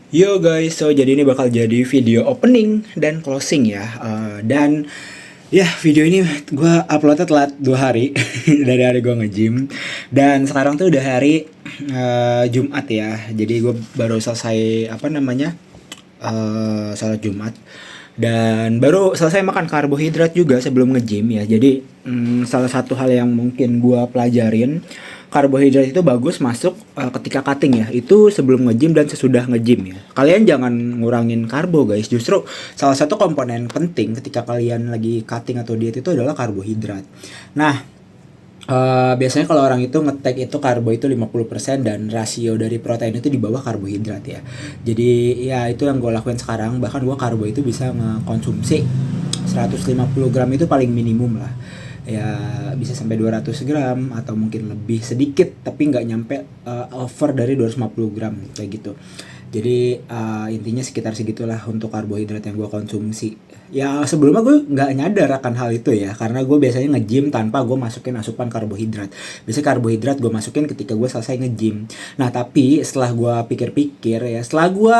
Yo guys, so jadi ini bakal jadi video opening dan closing ya. Dan ya video ini gue uploadnya telat 2 hari dari hari gue nge-gym. Dan sekarang tuh udah hari Jumat ya. Jadi gue baru selesai sholat Jumat. Dan baru selesai makan karbohidrat juga sebelum nge-gym ya. Jadi salah satu hal yang mungkin gue pelajarin, karbohidrat itu bagus masuk ketika cutting ya. Itu sebelum nge-gym dan sesudah nge-gym ya. Kalian jangan ngurangin karbo guys. Justru salah satu komponen penting ketika kalian lagi cutting atau diet itu adalah karbohidrat. Nah, biasanya kalau orang itu nge-take itu karbo itu 50% dan rasio dari protein itu di bawah karbohidrat ya. Jadi ya itu yang gue lakuin sekarang. Bahkan gue karbo itu bisa ngekonsumsi 150 gram itu paling minimum lah. Ya bisa sampai 200 gram atau mungkin lebih sedikit, tapi nggak nyampe over dari 250 gram kayak gitu. Jadi intinya sekitar segitulah untuk karbohidrat yang gue konsumsi. Ya sebelumnya gue nggak nyadar akan hal itu ya, karena gue biasanya nge-gym tanpa gue masukin asupan karbohidrat. Biasanya karbohidrat gue masukin ketika gue selesai nge-gym. Nah tapi setelah gue pikir-pikir ya, setelah gue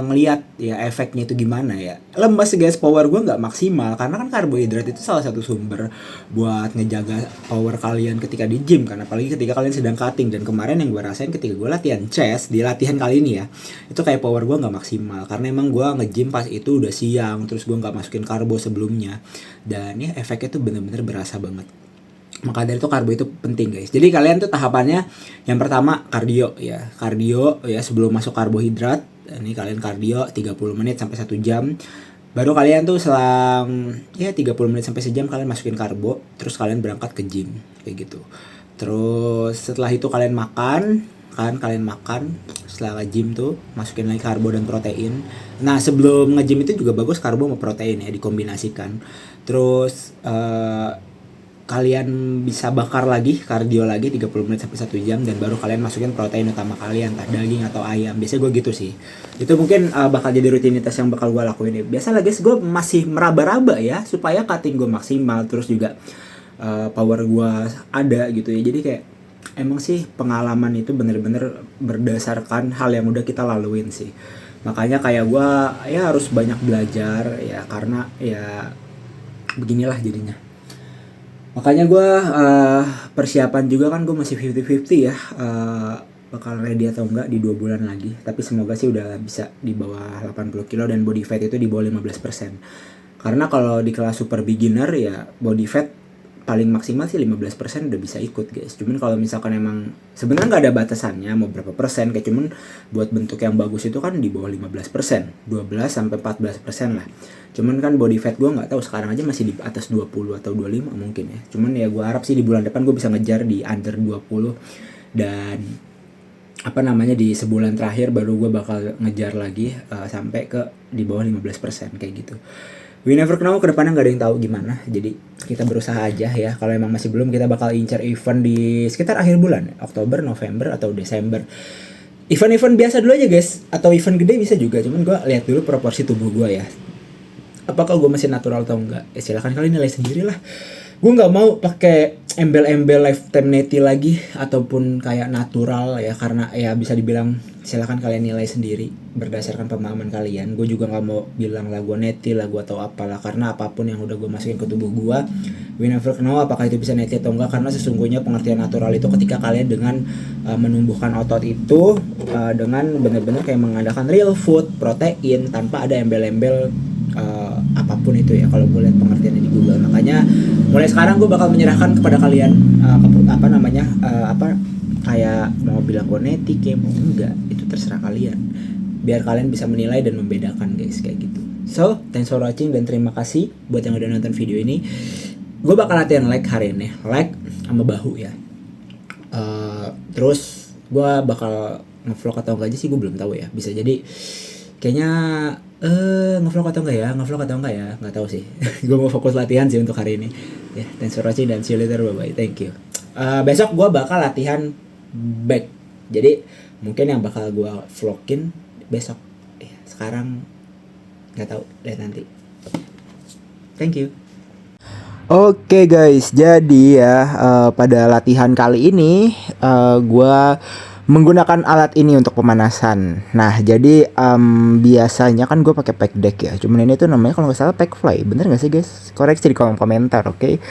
ngeliat ya efeknya itu gimana ya, lemas guys, power gue nggak maksimal karena kan karbohidrat itu salah satu sumber buat ngejaga power kalian ketika di gym kan, apalagi ketika kalian sedang cutting. Dan kemarin yang gue rasain ketika gue latihan chest di latihan kali ini ya, itu kayak power gue nggak maksimal karena emang gue nge-gym pas itu udah siang, terus gue nggak masukin karbo sebelumnya, dan ya efeknya tuh bener-bener berasa banget. Maka dari itu karbo itu penting guys. Jadi kalian tuh tahapannya, yang pertama kardio ya sebelum masuk karbohidrat. Ini kalian kardio 30 menit sampai 1 jam. Baru kalian tuh selang ya 30 menit sampai sejam kalian masukin karbo, terus kalian berangkat ke gym kayak gitu. Terus setelah itu kalian makan setelah nge-gym tuh masukin lagi karbo dan protein. Nah sebelum nge-gym itu juga bagus karbo sama protein ya dikombinasikan. Terus kalian bisa bakar lagi, kardio lagi 30 menit sampai 1 jam, dan baru kalian masukin protein utama kalian, entah daging atau ayam. Biasanya gue gitu sih. Itu mungkin bakal jadi rutinitas yang bakal gue lakuin ya. Biasa lah guys, gue masih meraba-raba ya supaya cutting gue maksimal, terus juga power gue ada gitu ya. Jadi kayak emang sih pengalaman itu bener-bener berdasarkan hal yang udah kita laluin sih. Makanya kayak gue ya harus banyak belajar ya, karena ya beginilah jadinya. Makanya gue persiapan juga kan, gue masih 50-50 ya, bakal ready atau enggak di 2 bulan lagi. Tapi semoga sih udah bisa di bawah 80 kilo dan body fat itu di bawah 15%. Karena kalau di kelas super beginner ya body fat paling maksimal sih 15% udah bisa ikut guys. Cuman kalau misalkan emang sebenarnya nggak ada batasannya mau berapa persen, kayak cuman buat bentuk yang bagus itu kan di bawah 15%, 12 sampai 14% lah. Cuman kan body fat gue nggak tahu, sekarang aja masih di atas 20 atau 25 mungkin ya. Cuman ya gue harap sih di bulan depan gue bisa ngejar di under 20, dan di sebulan terakhir baru gue bakal ngejar lagi sampai ke di bawah 15% kayak gitu. We never know, kedepannya nggak ada yang tahu gimana. Jadi kita berusaha aja ya. Kalau emang masih belum, kita bakal incar event di sekitar akhir bulan, Oktober, November atau Desember. Event-event biasa dulu aja guys, atau event gede bisa juga. Cuman gue lihat dulu proporsi tubuh gue ya, apakah gue masih natural atau enggak. Silahkan kalian nilai sendiri lah. Gue nggak mau pakai embel-embel lifetime neti lagi ataupun kayak natural ya, karena ya bisa dibilang silahkan kalian nilai sendiri berdasarkan pemahaman kalian. Gue juga nggak mau bilang lah gue neti lah gue atau apalah, karena apapun yang udah gue masukin ke tubuh gue, we never know apakah itu bisa neti atau enggak. Karena sesungguhnya pengertian natural itu ketika kalian dengan menumbuhkan otot itu dengan benar-benar kayak mengadakan real food, protein, tanpa ada embel-embel apapun itu ya, kalau gue lihat pengertiannya di Google. Makanya mulai sekarang gue bakal menyerahkan kepada kalian kayak mau bilang gue netik ya mau enggak, itu terserah kalian, biar kalian bisa menilai dan membedakan guys kayak gitu. So thanks for watching dan terima kasih buat yang udah nonton video ini. Gue bakal latihan leg hari ini, leg sama bahu ya. Terus gue bakal ngevlog atau enggak aja sih gue belum tahu ya, bisa jadi kayaknya ngevlog atau enggak ya, nggak tahu sih. Gue mau fokus latihan sih untuk hari ini ya. Thanks for watching dan see you later, bye bye, thank you. Besok gue bakal latihan back, jadi mungkin yang bakal gue vlogin besok ya. Sekarang nggak tahu, lihat nanti. Thank you. Oke guys, jadi ya pada latihan kali ini gue menggunakan alat ini untuk pemanasan. Nah, jadi biasanya kan gue pakai pack deck ya. Cuman ini tuh namanya kalau nggak salah pack fly. Bener nggak sih guys? Koreksi di kolom komentar, oke?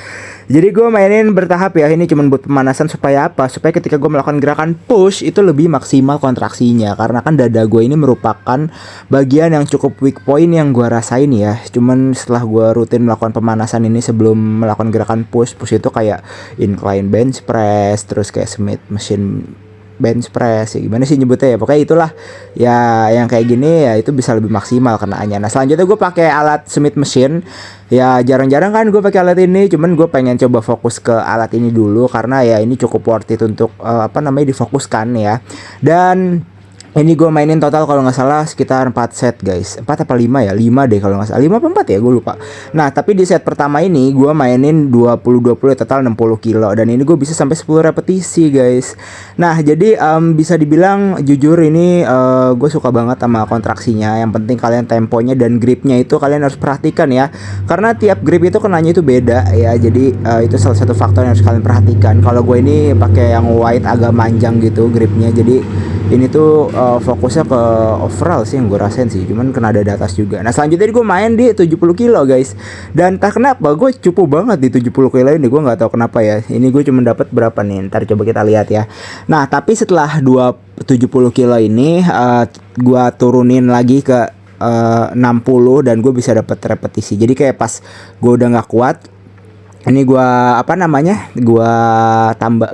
Jadi gue mainin bertahap ya. Ini cuman buat pemanasan supaya apa? Supaya ketika gue melakukan gerakan push itu lebih maksimal kontraksinya. Karena kan dada gue ini merupakan bagian yang cukup weak point yang gue rasain ya. Cuman setelah gue rutin melakukan pemanasan ini sebelum melakukan gerakan push itu kayak incline bench press, terus kayak Smith machine bench press ya, gimana sih nyebutnya ya, pokoknya itulah ya, yang kayak gini ya itu bisa lebih maksimal kenaannya. Nah selanjutnya gue pakai alat Smith machine ya, jarang-jarang kan gue pakai alat ini, cuman gue pengen coba fokus ke alat ini dulu karena ya ini cukup worth it untuk difokuskan ya. Dan ini gue mainin total kalau nggak salah sekitar 4 set guys. 4 apa 5 ya? 5 deh kalau nggak salah. 5 apa 4 ya? Gue lupa. Nah tapi di set pertama ini gue mainin 20-20 total 60 kilo. Dan ini gue bisa sampai 10 repetisi guys. Nah jadi bisa dibilang jujur ini gue suka banget sama kontraksinya. Yang penting kalian temponya dan gripnya itu kalian harus perhatikan ya. Karena tiap grip itu kenanya itu beda ya. Jadi itu salah satu faktor yang harus kalian perhatikan. Kalau gue ini pakai yang wide agak manjang gitu gripnya. Jadi ini tuh fokusnya ke overall sih yang gue rasain sih, cuman kena dada atas juga. Nah selanjutnya gue main di 70 kilo guys. Dan tak kenapa gue cupu banget di 70 kilo ini, gue nggak tahu kenapa ya. Ini gue cuma dapat berapa nih, ntar coba kita lihat ya. Nah tapi setelah 70 kilo ini gue turunin lagi ke 60 dan gue bisa dapat repetisi. Jadi kayak pas gue udah nggak kuat, ini gua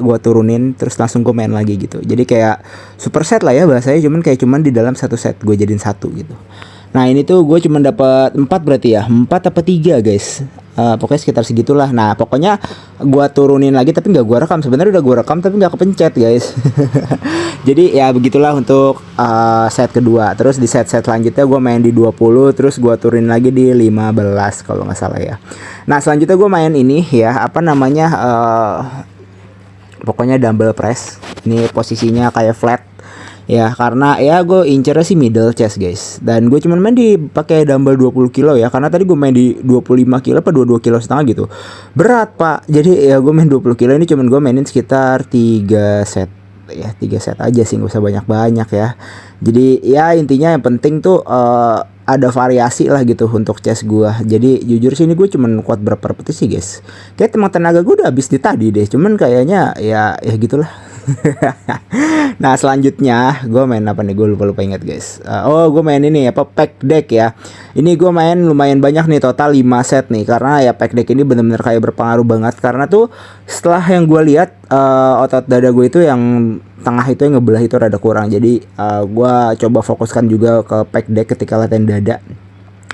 gua turunin terus langsung gua main lagi gitu. Jadi kayak super set lah ya bahasanya, cuman di dalam satu set gue jadiin satu gitu. Nah ini tuh gue cuma dapat 4 berarti ya, 4 apa 3 guys. Pokoknya sekitar segitulah. Nah pokoknya gue turunin lagi tapi nggak gue rekam. Sebenarnya udah gue rekam tapi nggak kepencet guys. Jadi ya begitulah untuk set kedua. Terus di set selanjutnya gue main di 20, terus gue turunin lagi di 15 kalau nggak salah ya. Nah selanjutnya gue main ini ya, pokoknya dumbbell press. Ini posisinya kayak flat ya, karena ya gue incernya sih middle chest guys. Dan gue cuman main di pakai dumbbell 20 kilo ya, karena tadi gue main di 25 kilo apa 22 kilo setengah gitu, berat pak. Jadi ya gue main 20 kilo ini cuman gue mainin sekitar 3 set ya, 3 set aja sih, gak usah banyak-banyak ya. Jadi ya intinya yang penting tuh ada variasi lah gitu untuk chest gue. Jadi jujur sih ini gue cuman kuat berapa repetisi guys. Kayak tenaga gue udah habis di tadi deh, cuman kayaknya ya gitulah. Nah selanjutnya gue main apa nih, gue lupa ingat guys. Gue main ini pack deck ya. Ini gue main lumayan banyak nih, total 5 set nih. Karena ya pack deck ini bener-bener kayak berpengaruh banget. Karena tuh setelah yang gue lihat otot dada gue itu yang tengah itu yang ngebelah itu rada kurang. Jadi gue coba fokuskan juga ke pack deck ketika latihan dada.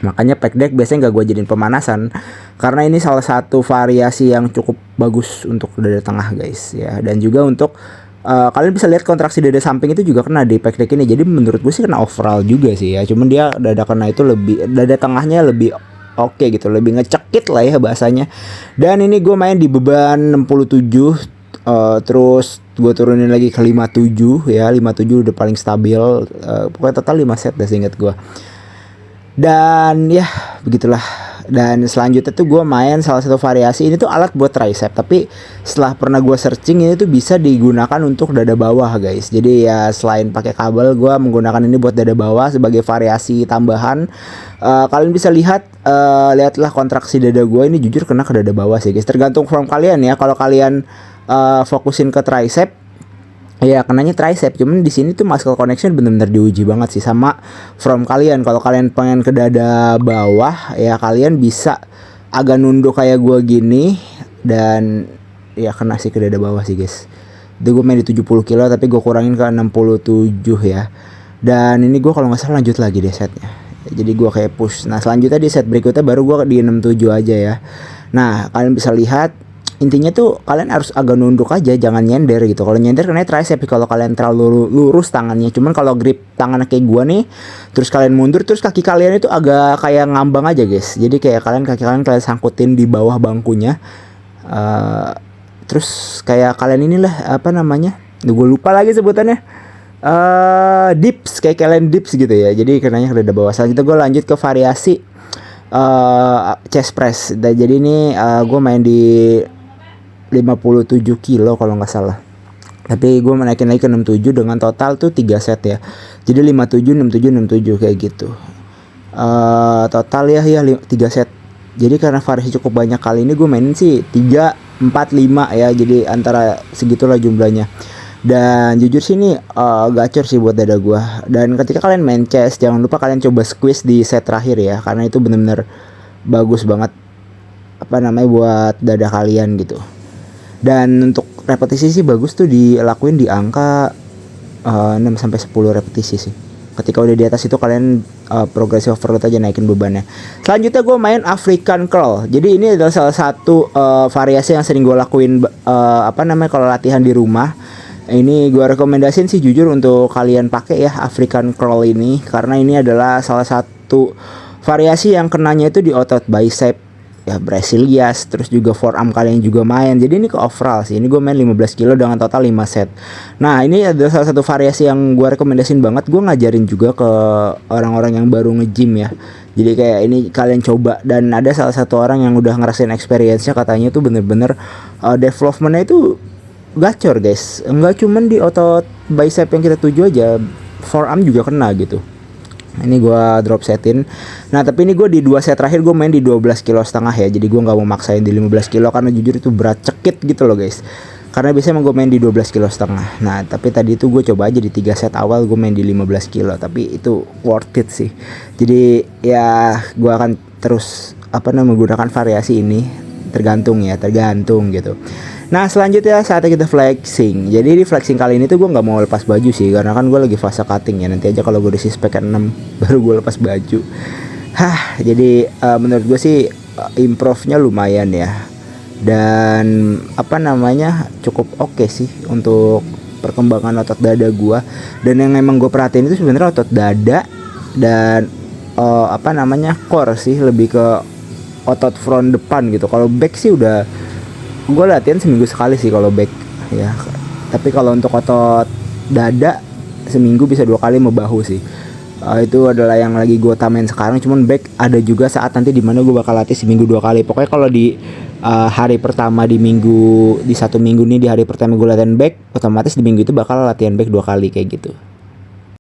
Makanya pack deck biasanya nggak gue jadiin pemanasan, karena ini salah satu variasi yang cukup bagus untuk dada tengah guys ya. Dan juga untuk kalian bisa lihat kontraksi dada samping itu juga kena di pack deck ini. Jadi menurut gue sih kena overall juga sih ya. Cuman dia dada kena itu lebih, dada tengahnya lebih oke gitu, lebih ngecekit lah ya bahasanya. Dan ini gue main di beban 67, terus gue turunin lagi ke 57 ya. 57 udah paling stabil. Pokoknya total 5 set dah seinget gue. Dan ya begitulah. Dan selanjutnya tuh gue main salah satu variasi, ini tuh alat buat tricep, tapi setelah pernah gue searching ini tuh bisa digunakan untuk dada bawah guys. Jadi ya selain pakai kabel, gue menggunakan ini buat dada bawah sebagai variasi tambahan. Kalian bisa lihatlah kontraksi dada gue ini jujur kena ke dada bawah sih guys. Tergantung form kalian ya. Kalau kalian fokusin ke tricep, ya kenanya tricep. Cuman di sini tuh muscle connection benar-benar diuji banget sih sama from kalian. Kalau kalian pengen ke dada bawah ya kalian bisa agak nunduk kayak gue gini, dan ya kena sih ke dada bawah sih guys. Itu gue main di 70 kilo tapi gue kurangin ke 67 ya. Dan ini gue kalau nggak salah lanjut lagi deh setnya. Jadi gue kayak push. Nah selanjutnya di set berikutnya baru gue di 67 aja ya. Nah kalian bisa lihat, intinya tuh kalian harus agak nunduk aja, jangan nyender gitu. Kalau nyender kena tricep kalau kalian terlalu lurus tangannya. Cuman kalau grip tangan kayak gua nih, terus kalian mundur, terus kaki kalian itu agak kayak ngambang aja guys. Jadi kayak kaki kalian sangkutin di bawah bangkunya. Terus kayak kalian inilah gue lupa lagi sebutannya. Dips, kayak kalian dips gitu ya. Jadi kenanya ke dada bawah. Selanjutnya gue lanjut ke variasi chest press. Dan jadi ini gue main di 57 kilo kalau nggak salah. Tapi gue naikin lagi ke 67 dengan total tuh 3 set ya. Jadi 57 67 67 kayak gitu. Total ya 3 set. Jadi karena variasi cukup banyak kali ini gue mainin sih 3 4 5 ya. Jadi antara segitulah jumlahnya. Dan jujur sih ini gacor sih buat dada gue. Dan ketika kalian main chess, jangan lupa kalian coba squeeze di set terakhir ya, karena itu bener-bener bagus banget buat dada kalian gitu. Dan untuk repetisi sih bagus tuh dilakuin di angka 6 sampai 10 repetisi sih. Ketika udah di atas itu kalian progressive overload aja, naikin bebannya. Selanjutnya gue main African curl. Jadi ini adalah salah satu variasi yang sering gue lakuin kalau latihan di rumah. Ini gue rekomendasiin sih jujur untuk kalian pakai ya African curl ini, karena ini adalah salah satu variasi yang kenanya itu di otot bicep ya, Brazilias, terus juga forearm kalian juga main. Jadi ini ke overall sih. Ini gue main 15 kilo dengan total 5 set. Nah ini adalah salah satu variasi yang gue rekomendasiin banget. Gue ngajarin juga ke orang-orang yang baru nge-gym ya. Jadi kayak ini kalian coba. Dan ada salah satu orang yang udah ngerasain experience-nya, katanya tuh bener-bener development-nya itu gacor guys. Enggak cuman di otot bicep yang kita tuju aja, forearm juga kena gitu. Ini gue drop setin. Nah tapi ini gue di 2 set terakhir gue main di 12,5 kilo ya. Jadi gue gak mau maksain di 15 kilo karena jujur itu berat cekit gitu loh guys. Karena biasanya emang gue main di 12,5 kilo. Nah tapi tadi itu gue coba aja di 3 set awal gue main di 15 kilo. Tapi itu worth it sih. Jadi ya gue akan terus menggunakan variasi ini. Tergantung gitu. Nah selanjutnya saatnya kita flexing. Jadi di flexing kali ini tuh gue nggak mau lepas baju sih, karena kan gue lagi fase cutting ya. Nanti aja kalau gue udah spek 6 baru gue lepas baju. Jadi menurut gue sih improve-nya lumayan ya. Dan cukup oke sih untuk perkembangan otot dada gue. Dan yang emang gue perhatiin itu sebenarnya otot dada dan core sih, lebih ke otot front depan gitu. Kalau back sih udah gue latihan seminggu sekali sih kalau back ya. Tapi kalau untuk otot dada seminggu bisa 2 kali sama bahu sih. Itu adalah yang lagi gue utamain sekarang. Cuman back ada juga saat nanti dimana gue bakal latih seminggu 2 kali. Pokoknya kalau di hari pertama di 1 minggu nih, di hari pertama gue latihan back, otomatis di minggu itu bakal latihan back 2 kali kayak gitu.